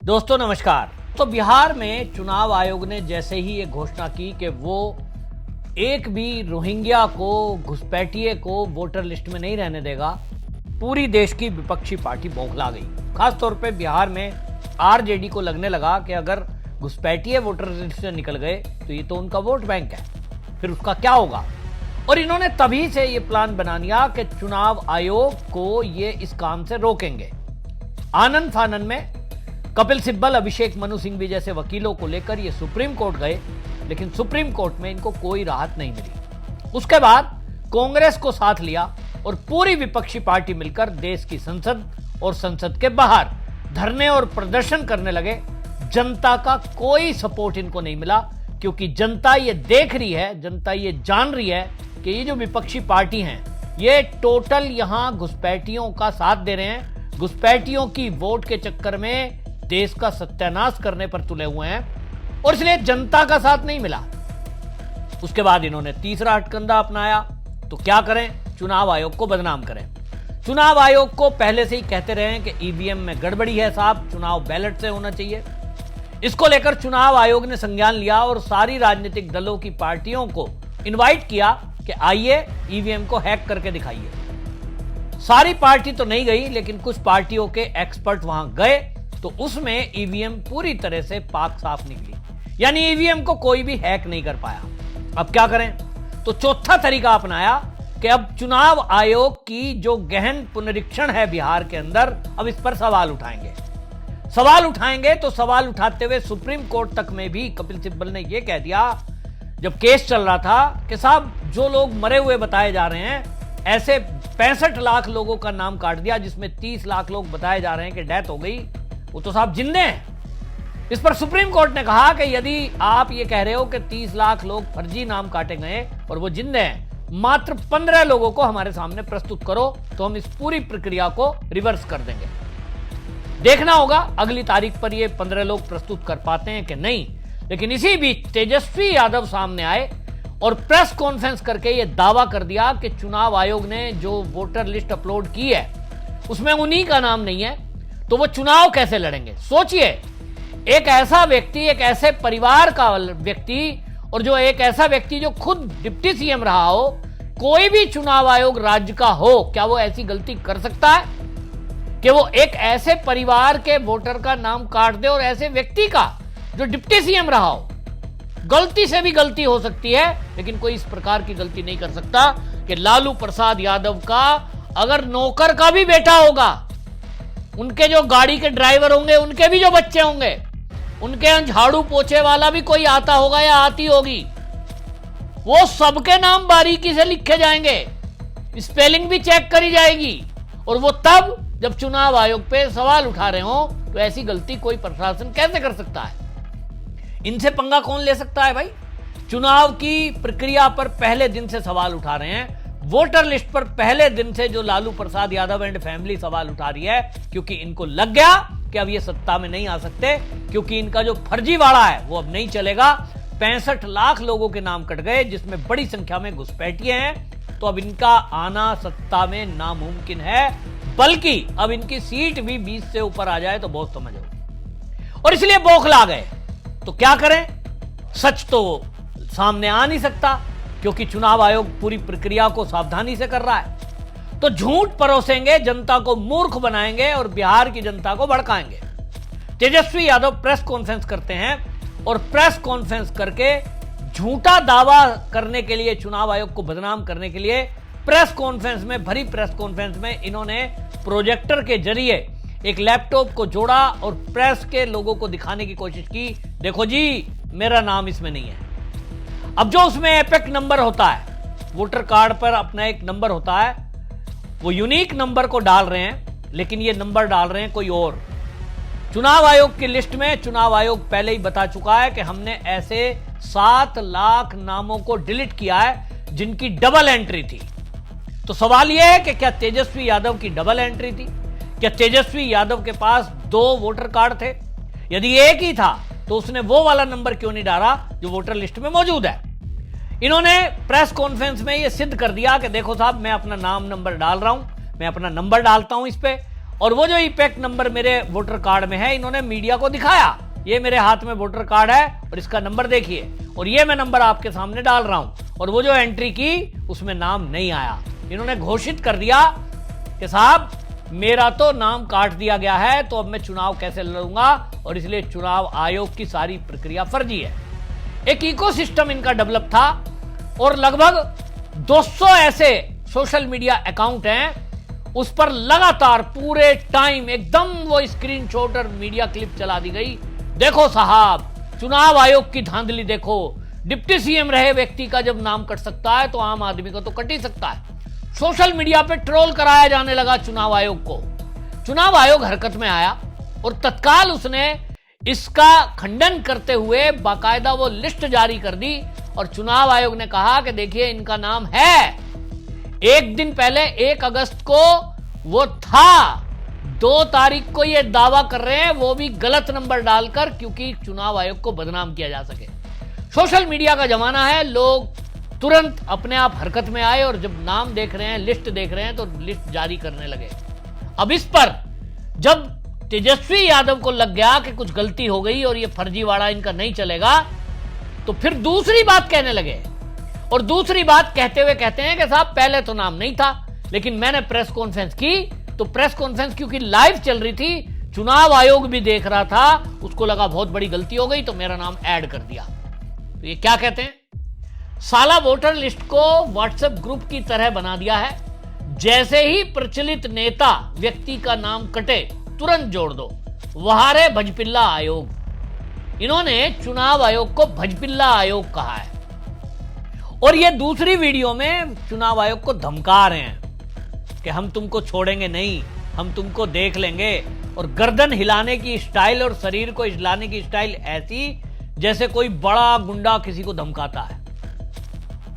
दोस्तों नमस्कार। तो बिहार में चुनाव आयोग ने जैसे ही ये घोषणा की कि वो एक भी रोहिंग्या को, घुसपैठिए को वोटर लिस्ट में नहीं रहने देगा, पूरी देश की विपक्षी पार्टी बौखला गई। खासतौर पे बिहार में आरजेडी को लगने लगा कि अगर घुसपैठिए वोटर लिस्ट से निकल गए तो ये तो उनका वोट बैंक है, फिर उसका क्या होगा। और इन्होंने तभी से ये प्लान बना लिया कि चुनाव आयोग को ये इस काम से रोकेंगे। आनंद फानन में कपिल सिब्बल, अभिषेक मनु सिंघवी जैसे वकीलों को लेकर ये सुप्रीम कोर्ट गए, लेकिन सुप्रीम कोर्ट में इनको कोई राहत नहीं मिली। उसके बाद कांग्रेस को साथ लिया और पूरी विपक्षी पार्टी मिलकर देश की संसद और संसद के बाहर धरने और प्रदर्शन करने लगे। जनता का कोई सपोर्ट इनको नहीं मिला, क्योंकि जनता ये देख रही है, जनता ये जान रही है कि ये जो विपक्षी पार्टी हैं ये टोटल यहां घुसपैठियों का साथ दे रहे हैं, घुसपैठियों की वोट के चक्कर में देश का सत्यानाश करने पर तुले हुए हैं, और इसलिए जनता का साथ नहीं मिला। उसके बाद इन्होंने तीसरा हथकंडा अपनाया। तो क्या करें? चुनाव आयोग को बदनाम करें। चुनाव आयोग को पहले से ही कहते रहे हैं कि ईवीएम में गड़बड़ी है साहब, चुनाव बैलेट से होना चाहिए। इसको लेकर चुनाव आयोग ने संज्ञान लिया और सारी राजनीतिक दलों की पार्टियों को इनवाइट किया कि आइए ईवीएम को हैक करके दिखाइए। सारी पार्टी तो नहीं गई, लेकिन कुछ पार्टियों के एक्सपर्ट वहां गए तो उसमें ईवीएम पूरी तरह से पाक साफ निकली, यानी ईवीएम को कोई भी हैक नहीं कर पाया। अब क्या करें? तो चौथा तरीका अपनाया कि अब चुनाव आयोग की जो गहन पुनरीक्षण है बिहार के अंदर, अब इस पर सवाल उठाएंगे। तो सवाल उठाते हुए सुप्रीम कोर्ट तक में भी कपिल सिब्बल ने यह कह दिया, जब केस चल रहा था, कि साहब जो लोग मरे हुए बताए जा रहे हैं, ऐसे 65 लाख लोगों का नाम काट दिया, जिसमें 30 लाख लोग बताए जा रहे हैं कि डेथ हो गई, वो तो साहब जिंदे हैं। इस पर सुप्रीम कोर्ट ने कहा कि यदि आप ये कह रहे हो कि 30 लाख लोग फर्जी नाम काटे गए और वो जिंदे हैं, मात्र 15 लोगों को हमारे सामने प्रस्तुत करो तो हम इस पूरी प्रक्रिया को रिवर्स कर देंगे। देखना होगा अगली तारीख पर ये 15 लोग प्रस्तुत कर पाते हैं कि नहीं। लेकिन इसी बीच तेजस्वी यादव सामने आए और प्रेस कॉन्फ्रेंस करके ये दावा कर दिया कि चुनाव आयोग ने जो वोटर लिस्ट अपलोड की है उसमें उन्हीं का नाम नहीं है, तो वो चुनाव कैसे लड़ेंगे। सोचिए, एक ऐसा व्यक्ति, एक ऐसे परिवार का व्यक्ति, और जो एक ऐसा व्यक्ति जो खुद डिप्टी सीएम रहा हो, कोई भी चुनाव आयोग राज्य का हो, क्या वो ऐसी गलती कर सकता है कि वो एक ऐसे परिवार के वोटर का नाम काट दे, और ऐसे व्यक्ति का जो डिप्टी सीएम रहा हो। गलती से भी गलती हो सकती है, लेकिन कोई इस प्रकार की गलती नहीं कर सकता कि लालू प्रसाद यादव का अगर नौकर का भी बेटा होगा, उनके जो गाड़ी के ड्राइवर होंगे, उनके भी जो बच्चे होंगे, उनके झाड़ू पोछे वाला भी कोई आता होगा या आती होगी, वो सबके नाम बारीकी से लिखे जाएंगे, स्पेलिंग भी चेक करी जाएगी, और वो तब जब चुनाव आयोग पे सवाल उठा रहे हो। तो ऐसी गलती कोई प्रशासन कैसे कर सकता है? इनसे पंगा कौन ले सकता है भाई? चुनाव की प्रक्रिया पर पहले दिन से सवाल उठा रहे हैं, वोटर लिस्ट पर पहले दिन से जो लालू प्रसाद यादव एंड फैमिली सवाल उठा रही है, क्योंकि इनको लग गया कि अब ये सत्ता में नहीं आ सकते, क्योंकि इनका जो फर्जीवाड़ा है वो अब नहीं चलेगा। 65 लाख लोगों के नाम कट गए, जिसमें बड़ी संख्या में घुसपैठिए हैं, तो अब इनका आना सत्ता में नामुमकिन है, बल्कि अब इनकी सीट भी 20 से ऊपर आ जाए तो बहुत समझ होगी, और इसलिए बौखला गए। तो क्या करें? सच तो सामने आ नहीं सकता, क्योंकि चुनाव आयोग पूरी प्रक्रिया को सावधानी से कर रहा है। तो झूठ परोसेंगे, जनता को मूर्ख बनाएंगे और बिहार की जनता को भड़काएंगे। तेजस्वी यादव प्रेस कॉन्फ्रेंस करते हैं और प्रेस कॉन्फ्रेंस करके झूठा दावा करने के लिए, चुनाव आयोग को बदनाम करने के लिए, प्रेस कॉन्फ्रेंस में, भरी प्रेस कॉन्फ्रेंस में इन्होंने प्रोजेक्टर के जरिए एक लैपटॉप को जोड़ा और प्रेस के लोगों को दिखाने की कोशिश की, देखो जी मेरा नाम इसमें नहीं है। अब जो उसमें एपिक नंबर होता है, वोटर कार्ड पर अपना एक नंबर होता है, वो यूनिक नंबर को डाल रहे हैं, लेकिन ये नंबर डाल रहे हैं कोई और। चुनाव आयोग की लिस्ट में चुनाव आयोग पहले ही बता चुका है कि हमने ऐसे 7 लाख नामों को डिलीट किया है जिनकी डबल एंट्री थी। तो सवाल यह है कि क्या तेजस्वी यादव की डबल एंट्री थी? क्या तेजस्वी यादव के पास 2 वोटर कार्ड थे? यदि एक ही था तो उसने वो वाला नंबर क्यों नहीं डाला जो वोटर लिस्ट में मौजूद है? इन्होंने प्रेस कॉन्फ्रेंस में यह सिद्ध कर दिया कि देखो साहब, मैं अपना नाम नंबर डाल रहा हूं, मैं अपना नंबर डालता हूं इस पे, और वो जो ईपैक नंबर मेरे वोटर कार्ड में है, इन्होंने मीडिया को दिखाया, ये मेरे हाथ में वोटर कार्ड है और इसका नंबर देखिए, और ये मैं नंबर आपके सामने डाल रहा हूं, और वो जो एंट्री की उसमें नाम नहीं आया। इन्होंने घोषित कर दिया कि साहब मेरा तो नाम काट दिया गया है, तो अब मैं चुनाव कैसे लड़ूंगा, और इसलिए चुनाव आयोग की सारी प्रक्रिया फर्जी है। एक इकोसिस्टम इनका डेवलप था और लगभग 200 ऐसे सोशल मीडिया अकाउंट हैं, उस पर लगातार पूरे टाइम एकदम वो स्क्रीनशॉट और मीडिया क्लिप चला दी गई। देखो साहब, चुनाव आयोग की धांधली देखो, डिप्टी सीएम रहे व्यक्ति का जब नाम कट सकता है तो आम आदमी का तो कट ही सकता है। सोशल मीडिया पे ट्रोल कराया जाने लगा चुनाव आयोग को। चुनाव आयोग हरकत में आया और तत्काल उसने इसका खंडन करते हुए बाकायदा वो लिस्ट जारी कर दी, और चुनाव आयोग ने कहा कि देखिए इनका नाम है, एक दिन पहले 1 अगस्त को वो था, 2 तारीख को ये दावा कर रहे हैं, वो भी गलत नंबर डालकर, क्योंकि चुनाव आयोग को बदनाम किया जा सके। सोशल मीडिया का जमाना है, लोग तुरंत अपने आप हरकत में आए और जब नाम देख रहे हैं, लिस्ट देख रहे हैं, तो लिस्ट जारी करने लगे। अब इस पर जब तेजस्वी यादव को लग गया कि कुछ गलती हो गई और ये फर्जीवाड़ा इनका नहीं चलेगा, तो फिर दूसरी बात कहने लगे, और दूसरी बात कहते हुए कहते हैं कि साहब पहले तो नाम नहीं था, लेकिन मैंने प्रेस कॉन्फ्रेंस की, तो प्रेस कॉन्फ्रेंस क्योंकि लाइव चल रही थी, चुनाव आयोग भी देख रहा था, उसको लगा बहुत बड़ी गलती हो गई, तो मेरा नाम ऐड कर दिया। तो ये क्या कहते हैं, साला वोटर लिस्ट को व्हाट्सएप ग्रुप की तरह बना दिया है, जैसे ही प्रचलित नेता व्यक्ति का नाम कटे तुरंत जोड़ दो, वहारे भजपिल्ला आयोग। इन्होंने चुनाव आयोग को भजपिल्ला आयोग कहा है, और ये दूसरी वीडियो में चुनाव आयोग को धमका रहे हैं कि हम तुमको छोड़ेंगे नहीं, हम तुमको देख लेंगे, और गर्दन हिलाने की स्टाइल और शरीर को हिलाने की स्टाइल ऐसी जैसे कोई बड़ा गुंडा किसी को धमकाता है।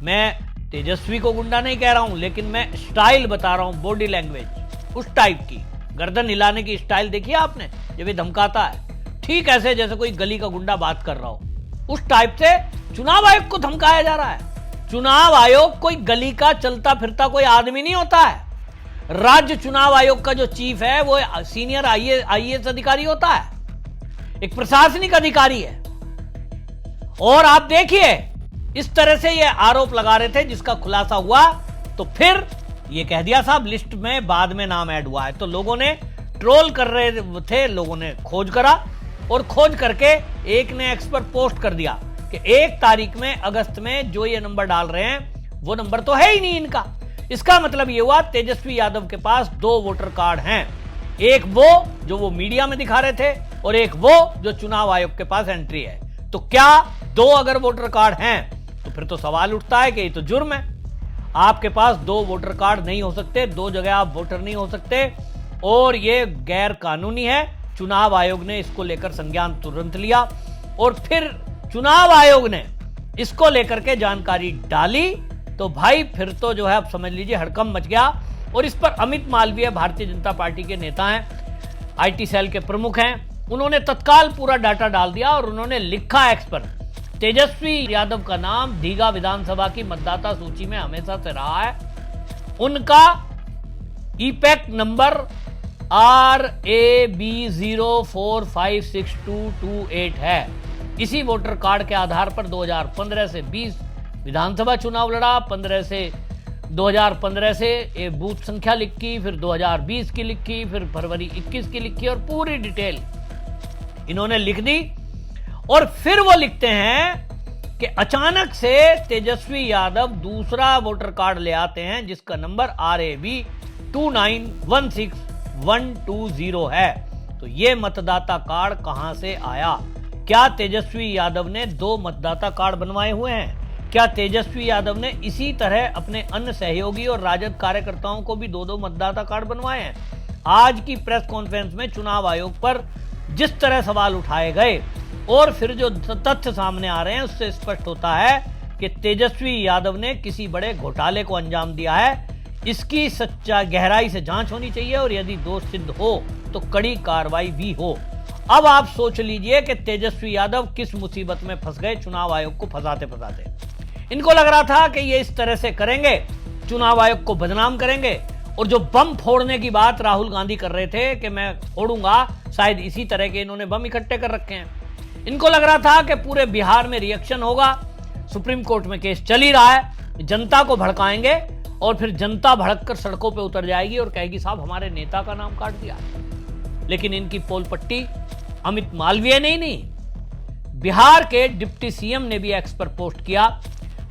मैं तेजस्वी को गुंडा नहीं कह रहा हूं, लेकिन मैं स्टाइल बता रहा हूं, बॉडी लैंग्वेज उस टाइप की, गर्दन हिलाने की स्टाइल देखिए आपने जब ये धमकाता है, ठीक ऐसे जैसे कोई गली का गुंडा बात कर रहा हो, उस टाइप से चुनाव आयोग को धमकाया जा रहा है। चुनाव आयोग कोई गली का चलता फिरता कोई आदमी नहीं होता है। राज्य चुनाव आयोग का जो चीफ है वो सीनियर आईएएस अधिकारी होता है, एक प्रशासनिक अधिकारी है। और आप देखिए इस तरह से ये आरोप लगा रहे थे, जिसका खुलासा हुआ तो फिर ये कह दिया साहब लिस्ट में बाद में नाम ऐड हुआ है। तो लोगों ने ट्रोल कर रहे थे, लोगों ने खोज करा, और खोज करके एक ने एक्स पर पोस्ट कर दिया कि 1 तारीख में अगस्त में जो ये नंबर डाल रहे हैं वो नंबर तो है ही नहीं इनका। इसका मतलब ये हुआ तेजस्वी यादव के पास 2 वोटर कार्ड हैं, एक वो जो वो मीडिया में दिखा रहे थे, और एक वो जो चुनाव आयोग के पास एंट्री है। तो क्या 2 अगर वोटर कार्ड हैं तो फिर तो सवाल उठता है कि ये तो जुर्म है। आपके पास 2 वोटर कार्ड नहीं हो सकते, 2 जगह आप वोटर नहीं हो सकते, और ये गैर कानूनी है। चुनाव आयोग ने इसको लेकर संज्ञान तुरंत लिया, और फिर चुनाव आयोग ने इसको लेकर के जानकारी डाली, तो भाई फिर तो जो है आप समझ लीजिए हड़कंप मच गया। और इस पर अमित मालवीय भारतीय जनता पार्टी के नेता हैं, आईटी सेल के प्रमुख हैं, उन्होंने तत्काल पूरा डाटा डाल दिया और उन्होंने लिखा एक्स पर, तेजस्वी यादव का नाम दीघा विधानसभा की मतदाता सूची में हमेशा से रहा है, उनका ईपैक नंबर RAB04562228 है। इसी वोटर कार्ड के आधार पर 2015 से 20 विधानसभा चुनाव लड़ा, 2015 से ये बूथ संख्या लिखी, फिर 2020 की लिखी, फिर फरवरी 21 की लिखी, और पूरी डिटेल इन्होंने लिख दी। और फिर वो लिखते हैं कि अचानक से तेजस्वी यादव दूसरा वोटर कार्ड ले आते हैं जिसका नंबर RAB29161120 है। तो ये मतदाता कार्ड कहां से आया? क्या तेजस्वी यादव ने 2 मतदाता कार्ड बनवाए हुए हैं? क्या तेजस्वी यादव ने इसी तरह अपने अन्य सहयोगी और राजद कार्यकर्ताओं को भी 2-2 मतदाता कार्ड बनवाए हैं? आज की प्रेस कॉन्फ्रेंस में चुनाव आयोग पर जिस तरह सवाल उठाए गए और फिर जो तथ्य सामने आ रहे हैं उससे स्पष्ट होता है कि तेजस्वी यादव ने किसी बड़े घोटाले को अंजाम दिया है। इसकी सच्चा गहराई से जांच होनी चाहिए और यदि दोष सिद्ध हो तो कड़ी कार्रवाई भी हो। अब आप सोच लीजिए कि तेजस्वी यादव किस मुसीबत में फंस गए चुनाव आयोग को फंसाते फंसाते। इनको लग रहा था कि ये इस तरह से करेंगे, चुनाव आयोग को बदनाम करेंगे और जो बम फोड़ने की बात राहुल गांधी कर रहे थे कि मैं फोड़ूंगा, शायद इसी तरह के इन्होंने बम इकट्ठे कर रखे हैं। इनको लग रहा था कि पूरे बिहार में रिएक्शन होगा, सुप्रीम कोर्ट में केस चल ही रहा है, जनता को भड़काएंगे और फिर जनता भड़क कर सड़कों पे उतर जाएगी और कहेगी साहब हमारे नेता का नाम काट दिया। लेकिन इनकी पोल पट्टी अमित मालवीय ने ही नहीं, बिहार के डिप्टी सीएम ने भी एक्स पर पोस्ट किया।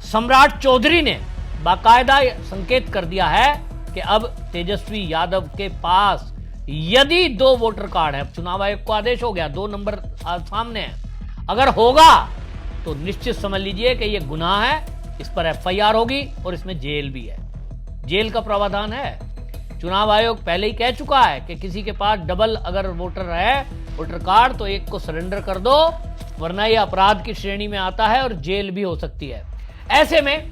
सम्राट चौधरी ने बाकायदा संकेत कर दिया है कि अब तेजस्वी यादव के पास यदि 2 वोटर कार्ड है, चुनाव आयोग को आदेश हो गया, 2 नंबर सामने है, अगर होगा तो निश्चित समझ लीजिए कि यह गुनाह है, इस पर एफआईआर होगी और इसमें जेल भी है, जेल का प्रावधान है। चुनाव आयोग पहले ही कह चुका है कि किसी के पास डबल अगर वोटर है, वोटर कार्ड, तो एक को सरेंडर कर दो, वरना यह अपराध की श्रेणी में आता है और जेल भी हो सकती है। ऐसे में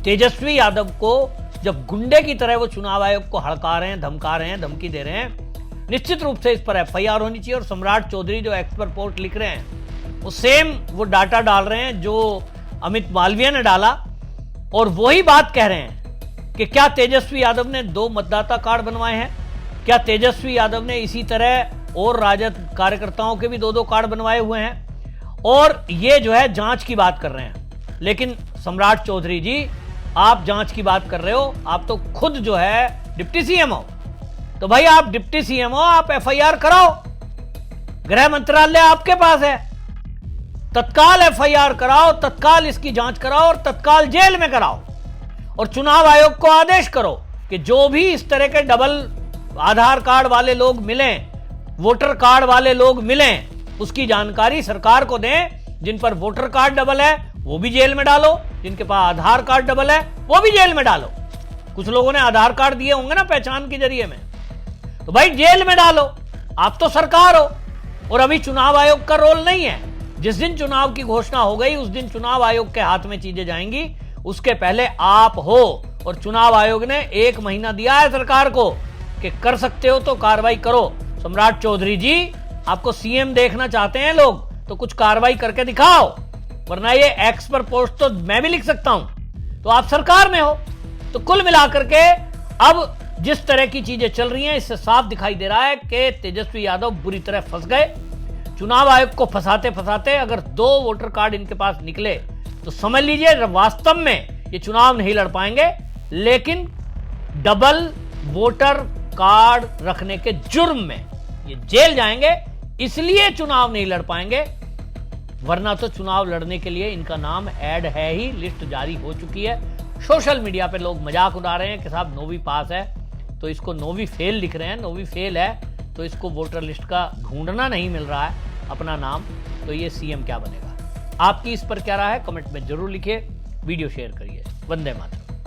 तेजस्वी यादव को जब गुंडे की तरह वो चुनाव आयोग को हड़का रहे हैं, धमका रहे हैं, धमकी दे रहे हैं, निश्चित रूप से इस पर एफआईआर होनी चाहिए। और सम्राट चौधरी जो एक्स पर रिपोर्ट लिख रहे हैं वो सेम वो डाटा डाल रहे हैं जो अमित मालवीय ने डाला, और वही बात कह रहे हैं कि क्या तेजस्वी यादव ने 2 मतदाता कार्ड बनवाए हैं, क्या तेजस्वी यादव ने इसी तरह और राजद कार्यकर्ताओं के भी 2-2 कार्ड बनवाए हुए हैं, और ये जो है जांच की बात कर रहे हैं। लेकिन सम्राट चौधरी जी, आप जांच की बात कर रहे हो, आप तो खुद जो है डिप्टी सीएम हो, तो भाई आप डिप्टी सीएम हो, आप एफआईआर कराओ, गृह मंत्रालय आपके पास है, तत्काल एफआईआर कराओ, तत्काल इसकी जांच कराओ और तत्काल जेल में कराओ, और चुनाव आयोग को आदेश करो कि जो भी इस तरह के डबल आधार कार्ड वाले लोग मिलें, वोटर कार्ड वाले लोग मिलें, उसकी जानकारी सरकार को दें। जिन पर वोटर कार्ड डबल है वो भी जेल में डालो, जिनके पास आधार कार्ड डबल है वो भी जेल में डालो। कुछ लोगों ने आधार कार्ड दिए होंगे ना पहचान के जरिए में, तो भाई जेल में डालो, आप तो सरकार हो। और अभी चुनाव आयोग का रोल नहीं है, जिस दिन चुनाव की घोषणा हो गई उस दिन चुनाव आयोग के हाथ में चीजें जाएंगी, उसके पहले आप हो। और चुनाव आयोग ने 1 महीना दिया है सरकार को कि कर सकते हो तो कार्रवाई करो। सम्राट चौधरी जी, आपको सीएम देखना चाहते हैं लोग तो कुछ कार्रवाई करके दिखाओ, वरना ये एक्स पर पोस्ट तो मैं भी लिख सकता हूं, तो आप सरकार में हो। तो कुल मिलाकर के अब जिस तरह की चीजें चल रही हैं, इससे साफ दिखाई दे रहा है कि तेजस्वी यादव बुरी तरह फंस गए। चुनाव आयोग को फंसाते फंसाते अगर 2 वोटर कार्ड इनके पास निकले तो समझ लीजिए वास्तव में ये चुनाव नहीं लड़ पाएंगे, लेकिन डबल वोटर कार्ड रखने के जुर्म में ये जेल जाएंगे, इसलिए चुनाव नहीं लड़ पाएंगे, वरना तो चुनाव लड़ने के लिए इनका नाम ऐड है ही, लिस्ट जारी हो चुकी है। सोशल मीडिया पे लोग मजाक उड़ा रहे हैं कि साहब 9वीं पास है तो इसको 9वीं फेल लिख रहे हैं, 9वीं फेल है तो इसको वोटर लिस्ट का ढूंढना नहीं मिल रहा है अपना नाम, तो ये सीएम क्या बनेगा। आपकी इस पर क्या राय है, कमेंट में जरूर लिखिए, वीडियो शेयर करिए। वंदे मातरम।